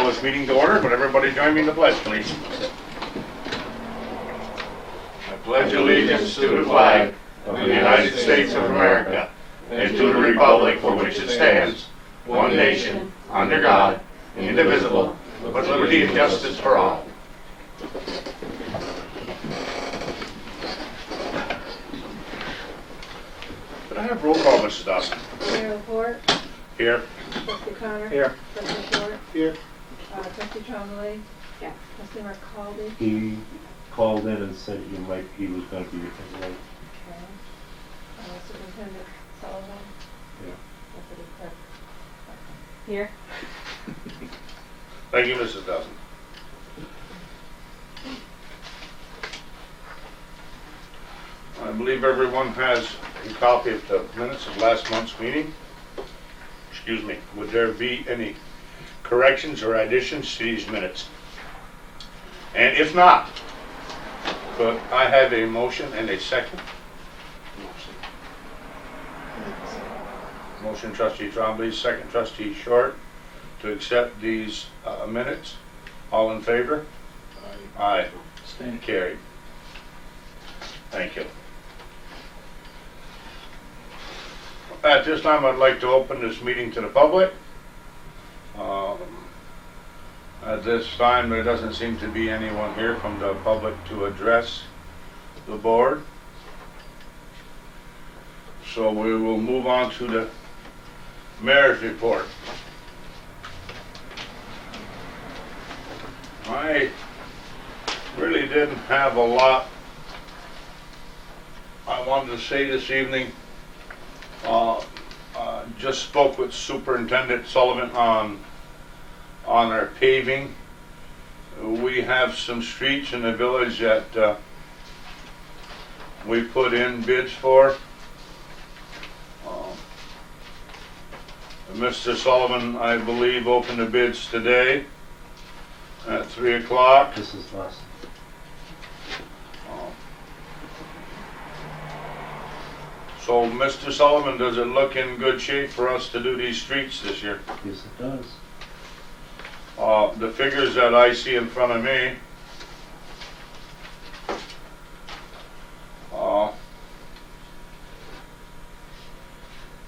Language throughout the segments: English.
this meeting to order. Would everybody join me in the pledge, please? I pledge allegiance to the flag of the United States of America and to the republic for which it stands, one nation, under God, indivisible, with liberty and justice for all. Could I have roll call, Mrs. Dawson? Mayor LaPorte. Here. Trustee Connor. Here. Trustee Short. Here. Trustee Champlain. Yeah. Trustee McCaldy. He called in and said he was going to be late. Okay. Superintendent Sullivan. Yeah. Deputy Clerk. Here. Thank you, Mrs. Dawson. I believe everyone has a copy of the minutes of last month's meeting. Excuse me. Would there be any corrections or additions to these minutes? And if not, could I have a motion and a second? Motion trustee Trombley, second trustee Short to accept these minutes. All in favor? Aye. Stand. Carried. Thank you. At this time, I'd like to open this meeting to the public. At this time, there doesn't seem to be anyone here from the public to address the board. So we will move on to the mayor's report. I really didn't have a lot I wanted to say this evening. Just spoke with Superintendent Sullivan on our paving. We have some streets in the village that we put in bids for. Mr. Sullivan, I believe, opened the bids today at 3 o'clock. This is last. So, Mr. Sullivan, does it look in good shape for us to do these streets this year? Yes, it does. The figures that I see in front of me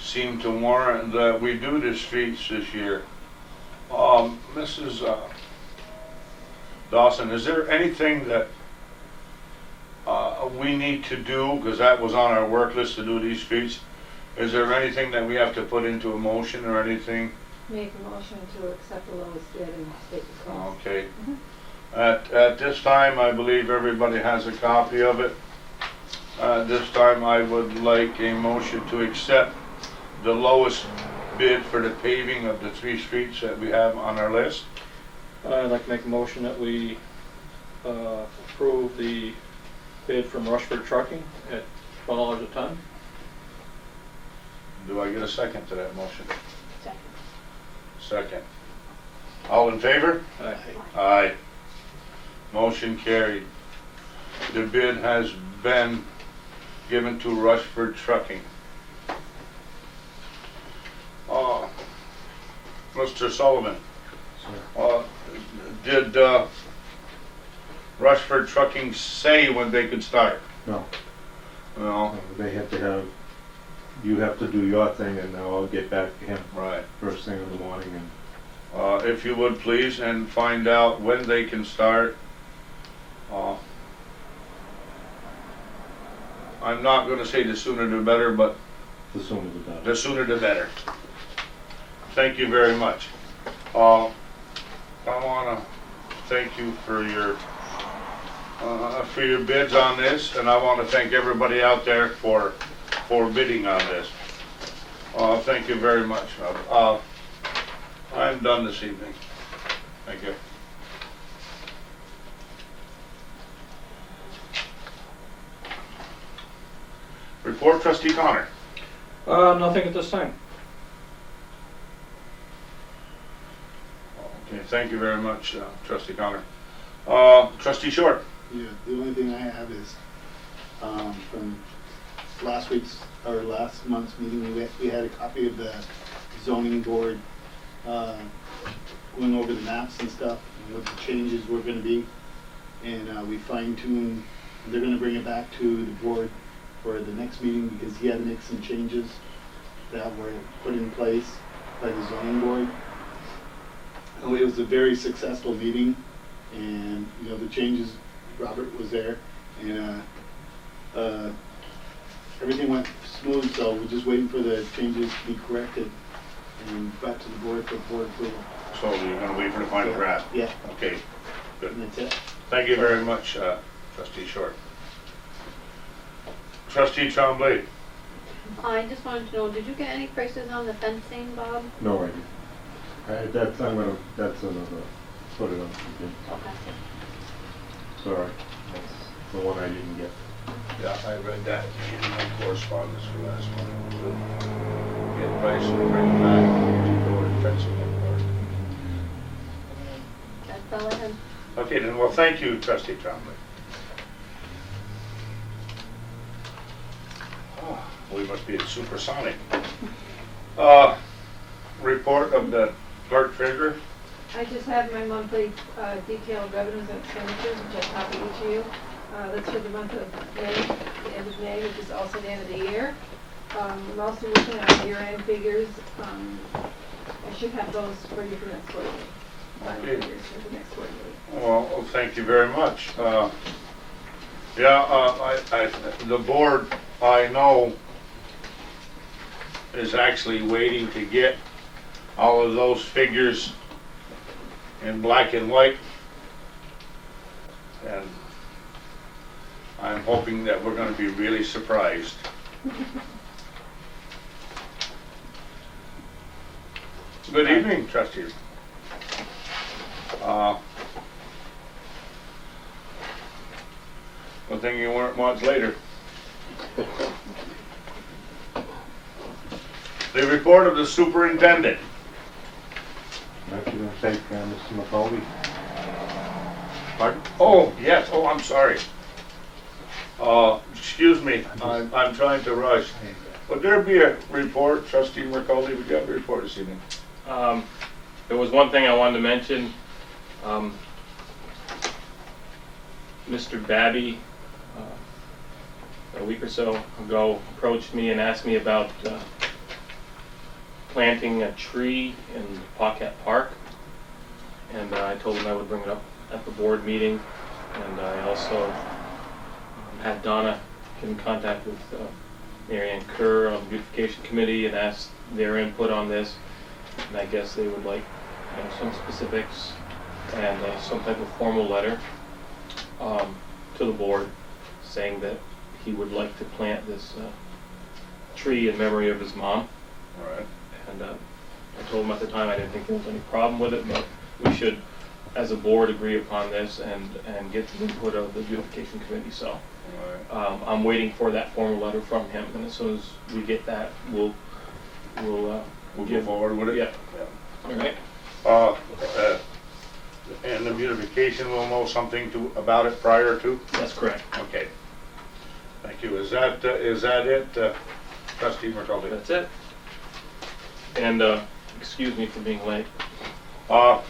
seem to warrant that we do the streets this year. Mrs. Dawson, is there anything that we need to do, because that was on our work list to do these streets? Is there anything that we have to put into a motion or anything? Make a motion to accept the lowest bid and state the cost. Okay. At this time, I believe everybody has a copy of it. This time, I would like a motion to accept the lowest bid for the paving of the 3 streets that we have on our list. I'd like to make a motion that we approve the bid from Rushford Trucking at $12 a ton. Do I get a second to that motion? Second. Second. All in favor? Aye. Aye. Motion carried. The bid has been given to Rushford Trucking. Mr. Sullivan, did Rushford Trucking say when they could start? No. No. They have to have, you have to do your thing, and I'll get back to him Right. first thing in the morning. And If you would please, and find out when they can start. I'm not going to say the sooner the better, but the sooner the better. the sooner the better. Thank you very much. I want to thank you for your bids on this, and I want to thank everybody out there for bidding on this. Thank you very much. I'm done this evening. Thank you. Report, Trustee Connor. Nothing at this time. Okay, thank you very much, Trustee Connor. Trustee Short. Yeah, the only thing I have is from last month's meeting, we had a copy of the zoning board going over the maps and stuff, and what the changes were gonna be. And we fine-tuned, they're gonna bring it back to the board for the next meeting, because he had to make some changes that were put in place by the zoning board. Oh, it was a very successful meeting, and, you know, the changes, Robert was there, and, everything went smooth, so we're just waiting for the changes to be corrected and brought to the board for board approval. So you're gonna wait for the final draft? Yeah, Okay, good. and that's it. Thank you very much, trustee Short. Trustee Champlain? I just wanted to know, did you get any prices on the fencing, Bob? No idea. That's another, put it on, again. Okay. Sorry. That's the one I didn't get. Yeah, I read that in my correspondence for last month. Get price and bring it back to board fencing and board. That's all I had. Okay, then, well, thank you, trustee Trombley. Oh, we must be at supersonic. Report of the clerk treasurer. I just have my monthly detailed revenues and expenditures, which I copy each of you. That's for the month of May, the end of May, which is also the end of the year. I'm also looking at year-end figures. I should have those for you for next quarter. Final Okay. figures for the next quarter. Well, thank you very much. The board, I know, is actually waiting to get all of those figures in black and white. And I'm hoping that we're gonna be really surprised. Good evening, trustees. Good thing you weren't much later. The report of the superintendent. Actually, gonna thank Mr. McCauley. Pardon? Oh, yes, oh, I'm sorry. Excuse me, I'm trying to rush. Would there be a report, trustee McCauley, would you have a report this evening? There was one thing I wanted to mention. Mr. Babby, a week or so ago, approached me and asked me about planting a tree in Paquette Park. And I told him I would bring it up at the board meeting. And I also had Donna get in contact with Mary Ann Kerr on the beautification committee and asked their input on this. And I guess they would like some specifics and some type of formal letter to the board saying that he would like to plant this tree in memory of his mom. All right. And I told him at the time I didn't think there was any problem with it, but we should, as a board, agree upon this and get the input of the beautification committee. So All right. I'm waiting for that formal letter from him, and as soon as we get that, we'll We'll go forward with it? Yeah. All right. And the beautification will know something about it prior to? That's correct. Okay. Thank you. Is that it, trustee McCauley? That's it. And excuse me for being late. Well,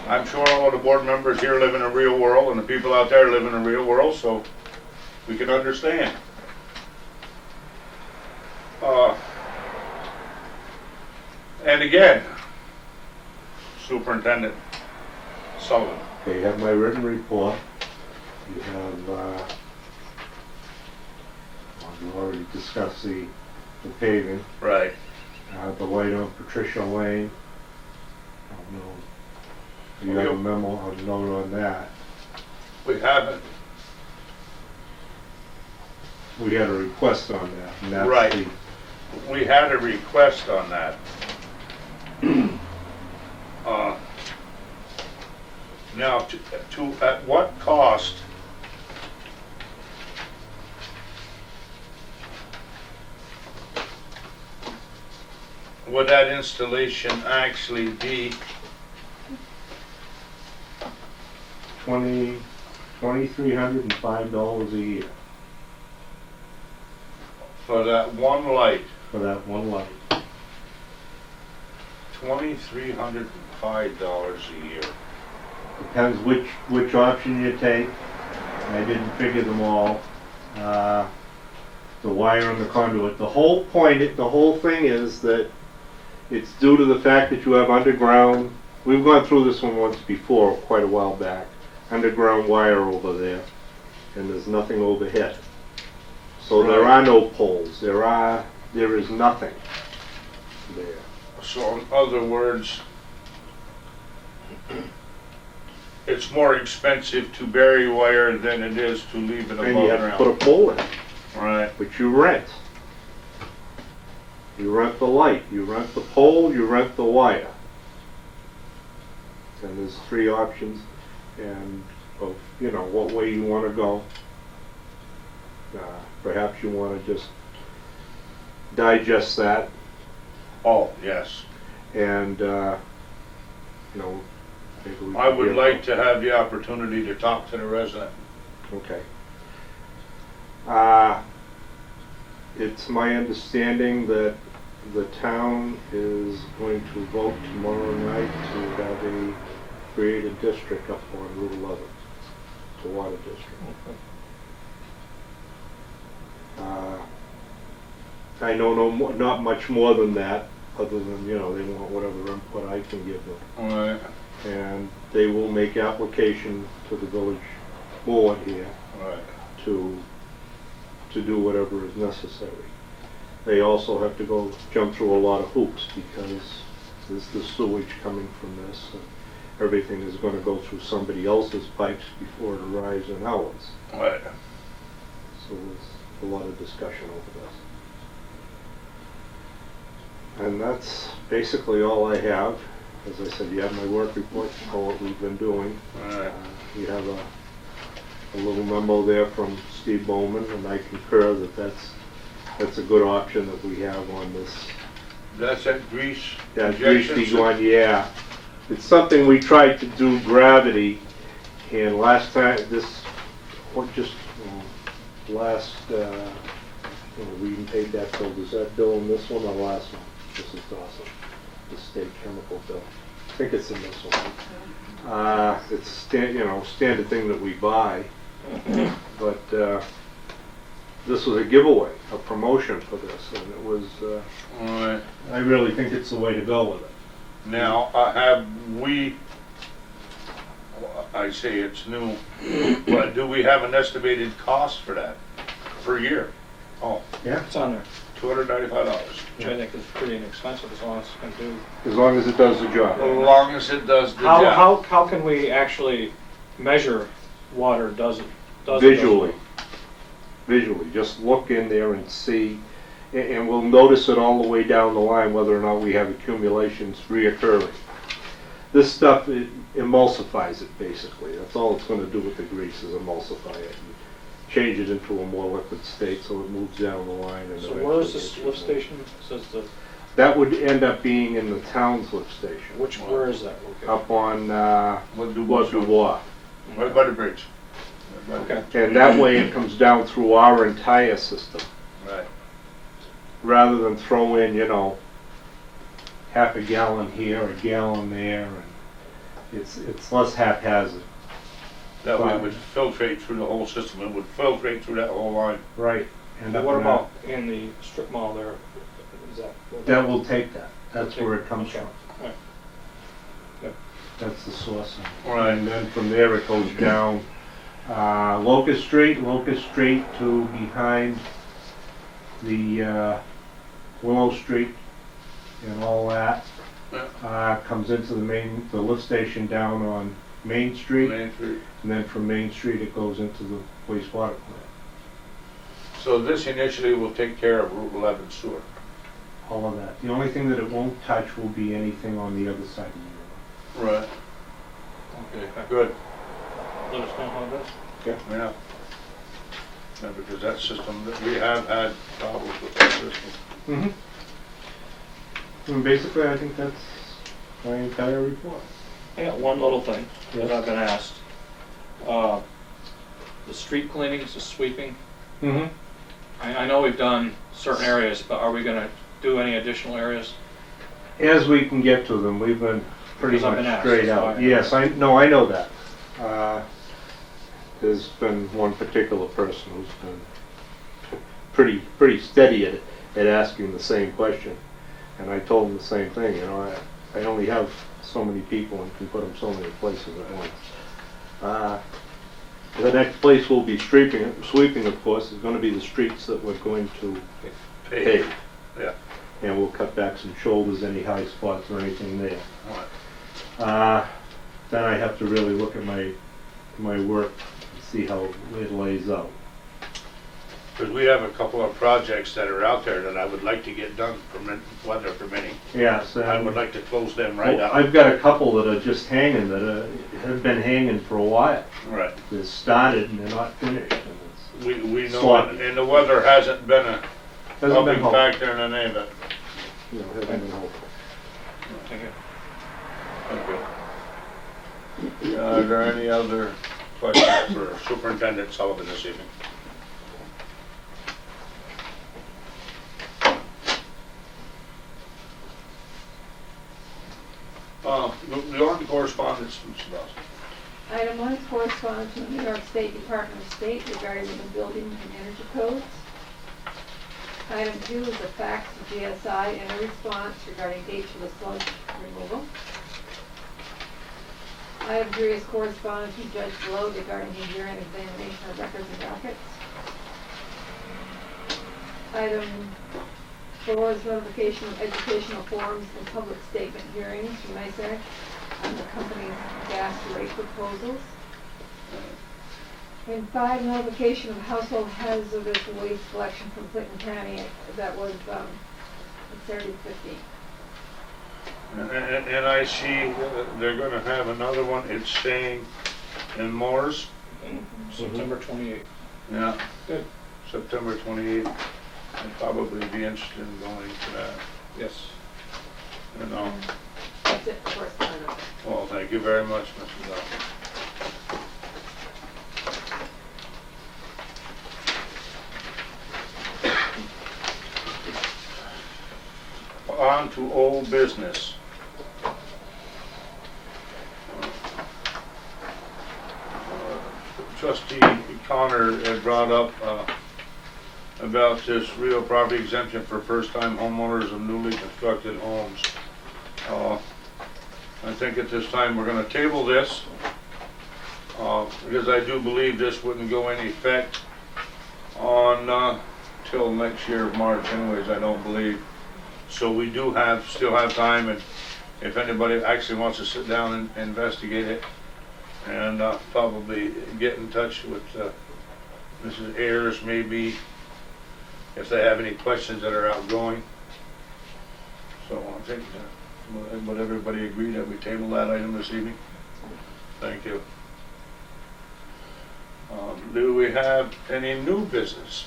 I'm sure all of the board members here live in a real world, and the people out there live in a real world, so we can understand. And again, Superintendent Sullivan. Okay, you have my written report. You have, you already discussed the paving. Right. The light on Patricia Lane. I don't know. You have a memo, a note on that. We haven't. We had a request on that, and that's Right. the, We had a request on that. Now, at what cost would that installation actually be? $2,305 a year For that one light? for that one light. $2,305 a year. Depends which option you take. I didn't figure them all. The wire and the conduit. The whole thing is that it's due to the fact that you have underground, we've gone through this one once before, quite a while back, underground wire over there, and there's nothing overhead. So there Right. are no poles, there is nothing there. So in other words, it's more expensive to bury wire than it is to leave it And you above have to put ground. a pole in, Right. which you rent. You rent the light, you rent the pole, you rent the wire. And there's 3 options, and of, what way you want to go. Perhaps you want to just digest that Oh, yes. and, maybe we I can would get- like to have the opportunity to talk to the resident. Okay. It's my understanding that the town is going to vote tomorrow night to have create a district up on Route 11, the water district. I know not much more than that, other than, they want whatever input I can give them. Right. And they will make application to the village board here Right. to do whatever is necessary. They also have to jump through a lot of hoops because there's the sewage coming from this, and everything is going to go through somebody else's pipes before it arrives in ours. Right. So there's a lot of discussion over this. And that's basically all I have. As I said, you have my work report for what we've been doing. Right. You have a little memo there from Steve Bowman, and I concur that that's a good option that we have on this. That's that grease That grease injection. one, yeah. It's something we tried to do gravity, and last time, we even paid that bill. Was that bill in this one or last one? This is awesome. The state chemical bill. I think it's in this one. It's standard thing that we buy, but this was a giveaway, a promotion for this, and it was. Right. I really think it's the way to go with it. Now, I say it's new, but do we have an estimated cost for that per year? Oh, Yeah. It's on there, $295. which I think is pretty inexpensive as long as it's going to do. As long as it does the As job. long as it does the job. How can we actually measure water does it? Visually. Visually, just look in there and see, and we'll notice it all the way down the line whether or not we have accumulations reoccurring. This stuff, it emulsifies it basically. That's all it's going to do with the grease is emulsify it. And change it into a more liquid state so it moves down the line. And So where is eventually this gets lift it. station? It says That would end up being in the town's lift station. where is that located? Up on What do Bois we du do? Bois. Right by the bridge. Right by the- Okay. And that way it comes down through our entire system. Right. Rather than throw in, half a gallon here, a gallon there, and it's less haphazard. That way it would filtrate through the whole system. It would filtrate through that whole line. Right. And what about in the strip mall there? Is That will take that. That's Okay. where it comes Okay. from. Right. Good. That's the source. Right. And then from there it goes down Locust Street to behind the Willow Street and all that. Comes into the lift station down on Main Street. Main Street. And then from Main Street, it goes into the wastewater plant. So this initially will take care of Route 11 sewer. All of that. The only thing that it won't touch will be anything on the other side of the river. Right. Okay. Good. Let us know how it is. Yeah. Yeah, because that system, we have had problems with that system. Mm-hmm. And basically, I think that's my entire report. I got one little thing that Yes. I've been asked. The street cleanings, the sweeping. Mm-hmm. I know we've done certain areas, but are we going to do any additional areas? As we can get to them, we've been pretty Because I've been much asked, straight that's why out. I Yes, asked. I know that. There's been one particular person who's been pretty steady at asking the same question. And I told him the same thing, you know, I only have so many people and can put them so many places at once. The next place we'll be sweeping, of course, is gonna be the streets that we're going to pave. Yeah. And we'll cut back some shoulders, any high spots or anything there. All right. Then I have to really look at my work and see how it lays out. Because we have a couple of projects that are out there that I would like to get done, weather permitting. Yes. I would like to close them right Well, up. I've got a couple that are just hanging, that have been hanging for a while. Right. They're started and they're not finished. And it's We know, sloppy. and the weather hasn't been a Hasn't been big helpful. factor in any of it. You know, hasn't been helpful. Thank you. Thank you. Are there any other questions for Superintendent Sullivan this evening? Go on to correspondence, Mr. Dawson. Item 1 is correspondence from the New York State Department of State regarding the building and energy codes. Item 2 is a fax to GSI and a response regarding dates for the sludge removal. Item 3 is correspondence from Judge Blow regarding the year-end examination of records and dockets. Item 4 is notification of educational forums and public statement hearings from NICEAG on the company's gas rate proposals. And 5, notification of household hazardous waste collection from Clinton County that was Saturday 15th. And I see they're gonna have another one, it's saying in Morris. September 28th. Yeah. Good. September 28th. I'd probably be interested in going to that, Yes. you know. That's it for correspondence. Well, thank you very much, Mrs. Dawson. On to old business. Trustee Connor had brought up about this real property exemption for first-time homeowners of newly constructed homes. I think at this time we're gonna table this, because I do believe this wouldn't go into effect on, till next year, March anyways, I don't believe. So we do still have time, and if anybody actually wants to sit down and investigate it, and probably get in touch with Mrs. Ayers, maybe, if they have any questions that are outgoing. So I think, would everybody agree that we table that item this evening? Thank you. Do we have any new business?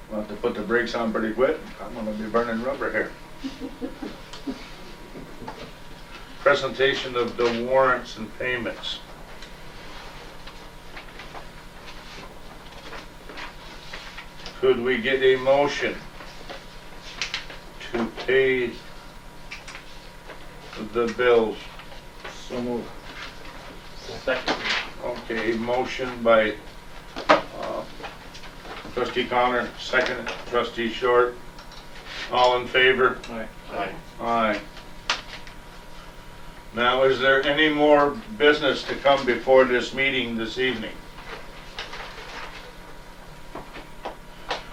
We'll have to put the brakes on pretty quick. I'm gonna be burning rubber here. Presentation of the warrants and payments. Could we get a motion to pay the bills? So moved. Second. Okay, motion by trustee Connor, second trustee Short. All in favor? Aye. Aye. Aye. Now, is there any more business to come before this meeting this evening?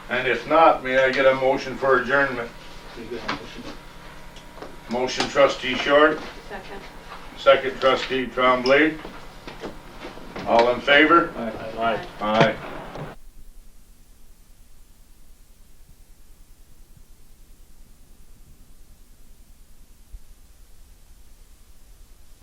And if not, may I get a motion for adjournment? Motion trustee Short, Second. second trustee Trombley. All in favor? Aye. Aye. Aye.